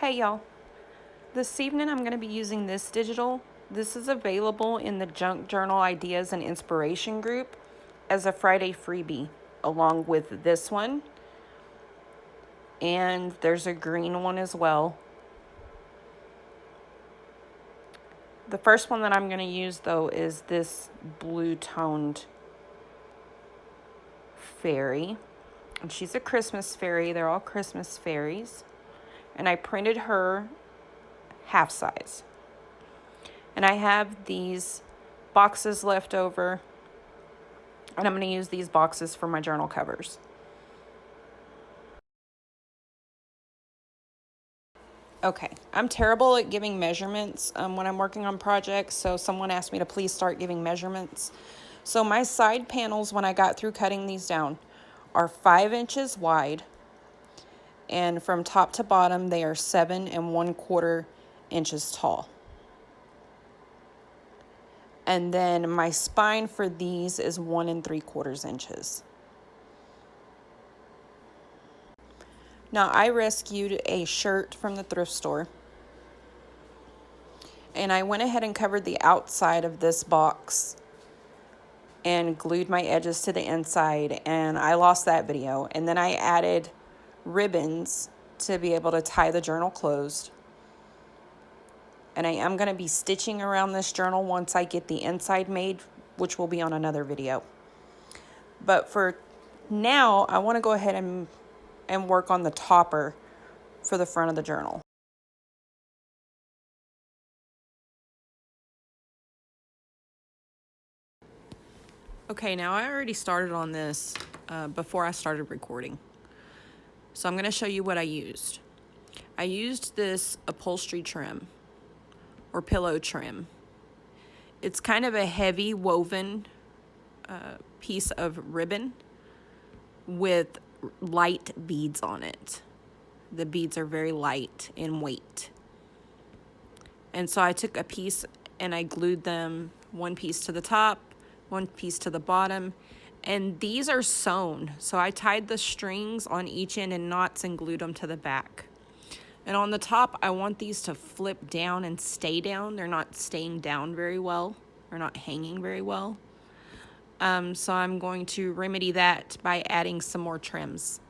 Hey y'all, this evening I'm going to be using this digital. This is available in the Junk Journal Ideas and Inspiration group as a Friday freebie, along with this one. And there's a green one as well. The first one that I'm going to use though is this blue toned fairy. And she's a Christmas fairy. They're all Christmas fairies. And I printed her half size. And I have these boxes left over, and I'm going to use these boxes for my journal covers. Okay, I'm terrible at giving measurements when I'm working on projects, so someone asked me to please start giving measurements. So my side panels, when I got through cutting these down, are 5 inches wide, and from top to bottom they are 7 1/4 inches tall. And then my spine for these is 1 3/4 inches. Now I rescued a shirt from the thrift store, and I went ahead and covered the outside of this box and glued my edges to the inside, and I lost that video. And then I added ribbons to be able to tie the journal closed. And I am going to be stitching around this journal once I get the inside made, which will be on another video. But for now, I want to go ahead and work on the topper for the front of the journal. Okay, now I already started on this before I started recording. So I'm going to show you what I used. I used this upholstery trim or pillow trim. It's kind of a heavy woven piece of ribbon with light beads on it. The beads are very light in weight. And so I took a piece and I glued them, one piece to the top, one piece to the bottom, and these are sewn. So I tied the strings on each end in knots and glued them to the back. And on the top, I want these to flip down and stay down. They're not staying down very well. They're not hanging very well. So I'm going to remedy that by adding some more trims.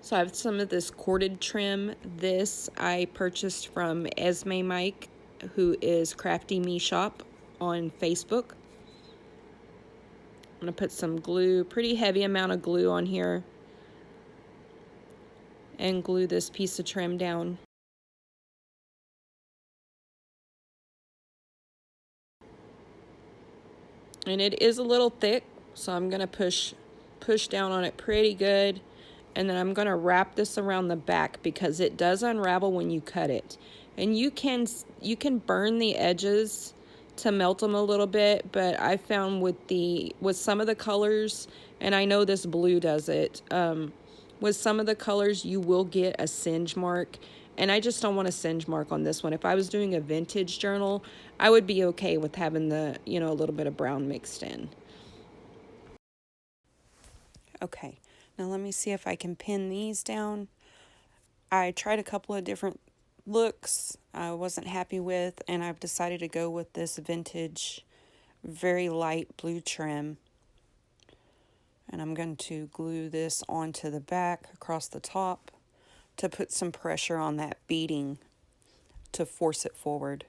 So I have some of this corded trim. This I purchased from Esme Mike, who is Crafty Me Shop on Facebook. I'm going to put some glue, pretty heavy amount of glue on here, and glue this piece of trim down. And it is a little thick, so I'm going to push down on it pretty good. And then I'm going to wrap this around the back because it does unravel when you cut it. And you can burn the edges to melt them a little bit, but I found with some of the colors, and I know this blue does it, with some of the colors you will get a singe mark, and I just don't want a singe mark on this one. If I was doing a vintage journal, I would be okay with having the, a little bit of brown mixed in. Okay, now let me see if I can pin these down. I tried a couple of different looks I wasn't happy with, and I've decided to go with this vintage, very light blue trim. And I'm going to glue this onto the back across the top to put some pressure on that beading to force it forward.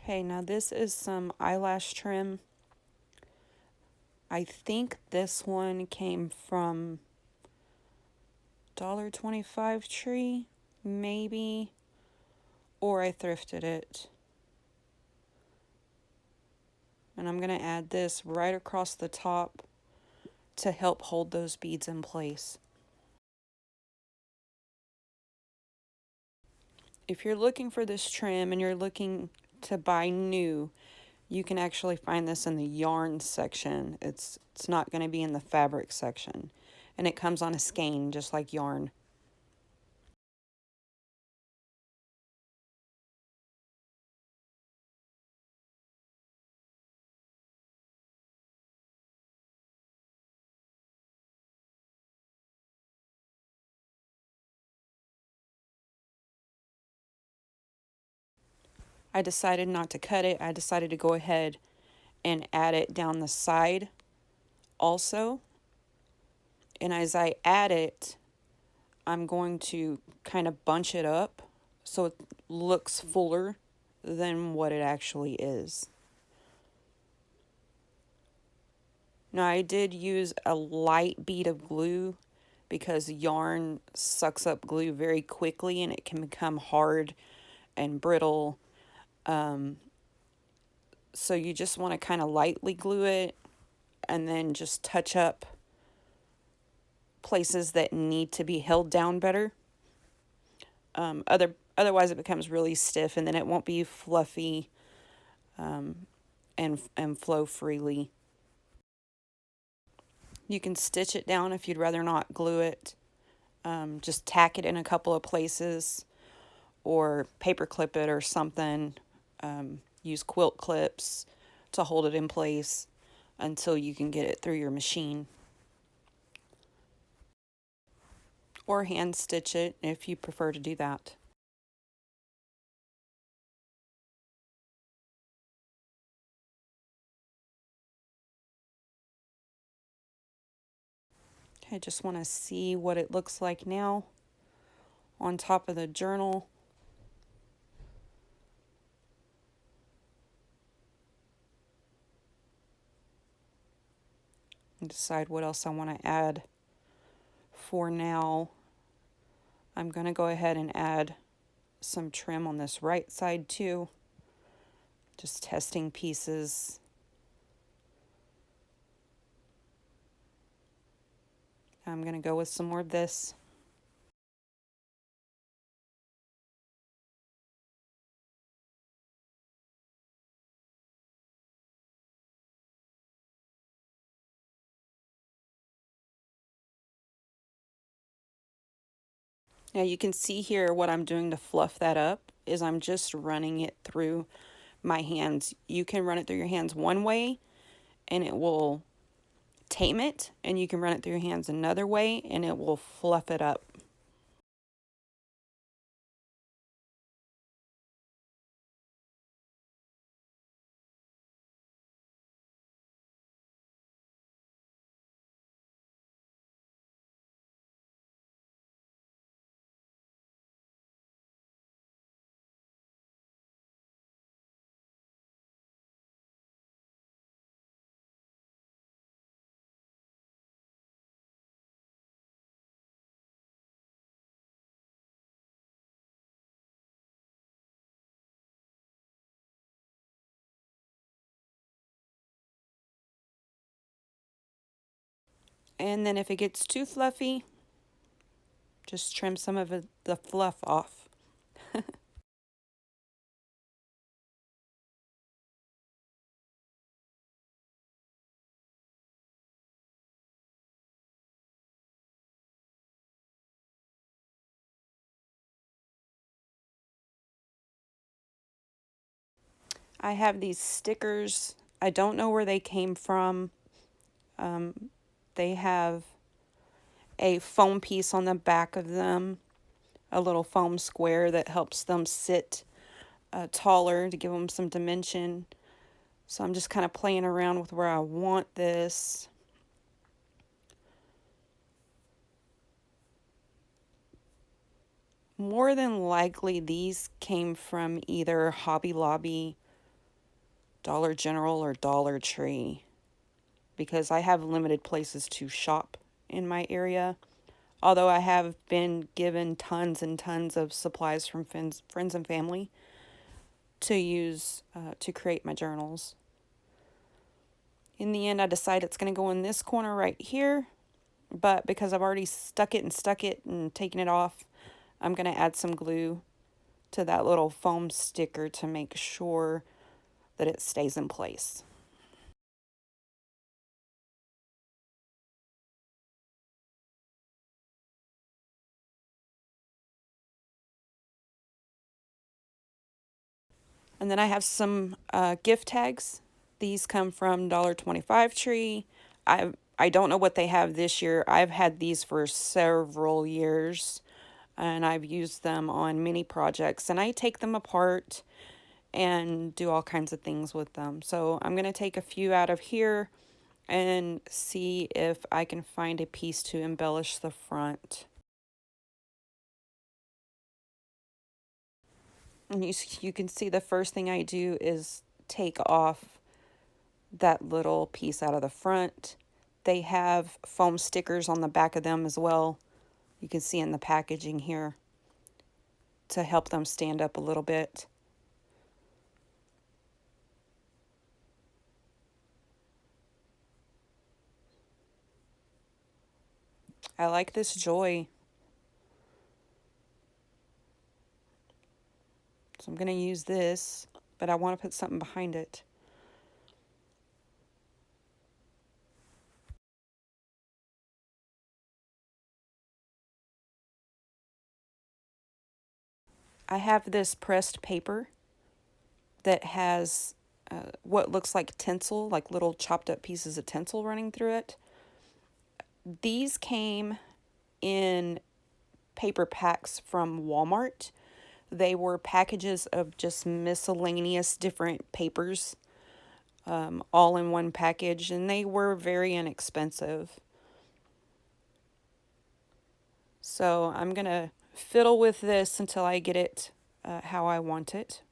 Okay, now this is some eyelash trim. I think this one came from $1.25 Tree, maybe, or I thrifted it. And I'm going to add this right across the top to help hold those beads in place. If you're looking for this trim and you're looking to buy new, you can actually find this in the yarn section. It's not going to be in the fabric section. And it comes on a skein just like yarn. I decided not to cut it. I decided to go ahead and add it down the side also. And as I add it, I'm going to kind of bunch it up so it looks fuller than what it actually is. Now I did use a light bead of glue because yarn sucks up glue very quickly and it can become hard and brittle. So you just want to kind of lightly glue it and then just touch up places that need to be held down better. Otherwise it becomes really stiff and then it won't be fluffy and flow freely. You can stitch it down if you'd rather not glue it. Just tack it in a couple of places or paper clip it or something. Use quilt clips to hold it in place until you can get it through your machine. Or hand stitch it if you prefer to do that. I just want to see what it looks like now on top of the journal. And decide what else I want to add. For now, I'm going to go ahead and add some trim on this right side too. Just testing pieces. I'm going to go with some more of this. Now you can see here what I'm doing to fluff that up is I'm just running it through my hands. You can run it through your hands one way and it will tame it, and you can run it through your hands another way and it will fluff it up. And then if it gets too fluffy, just trim some of the fluff off. I have these stickers. I don't know where they came from. They have a foam piece on the back of them, a little foam square that helps them sit taller to give them some dimension. So I'm just kind of playing around with where I want this. More than likely these came from either Hobby Lobby Dollar General or Dollar Tree, because I have limited places to shop in my area. Although I have been given tons and tons of supplies from friends and family to use to create my journals. In the end, I decided it's going to go in this corner right here, but because I've already stuck it and taken it off, I'm going to add some glue to that little foam sticker to make sure that it stays in place. And then I have some gift tags. These come from $1.25 Tree. I don't know what they have this year. I've had these for several years, and I've used them on many projects. And I take them apart and do all kinds of things with them. So I'm going to take a few out of here and see if I can find a piece to embellish the front. And you can see the first thing I do is take off that little piece out of the front. They have foam stickers on the back of them as well. You can see in the packaging here to help them stand up a little bit. I like this joy. So I'm going to use this, but I want to put something behind it. I have this pressed paper that has what looks like tinsel, like little chopped up pieces of tinsel running through it. These came in paper packs from Walmart. They were packages of just miscellaneous different papers, all in one package, and they were very inexpensive. So I'm going to fiddle with this until I get it how I want it.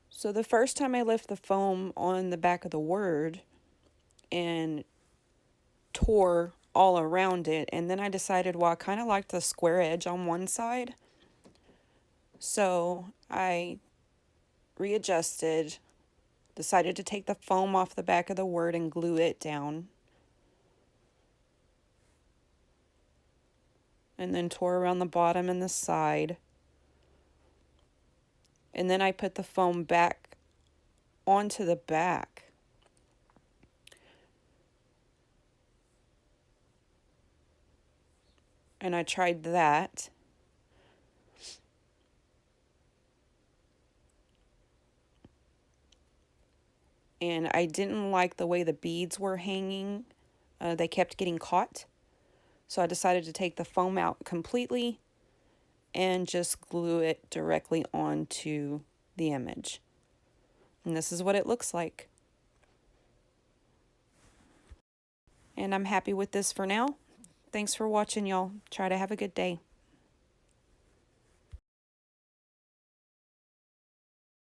So the first time I left the foam on the back of the word and tore all around it, and then I decided, well, I kind of like the square edge on one side. So I readjusted, decided to take the foam off the back of the word and glue it down. And then tore around the bottom and the side. And then I put the foam back onto the back. And I tried that. And I didn't like the way the beads were hanging. They kept getting caught. So I decided to take the foam out completely and just glue it directly onto the image. And this is what it looks like. And I'm happy with this for now. Thanks for watching, y'all. Try to have a good day.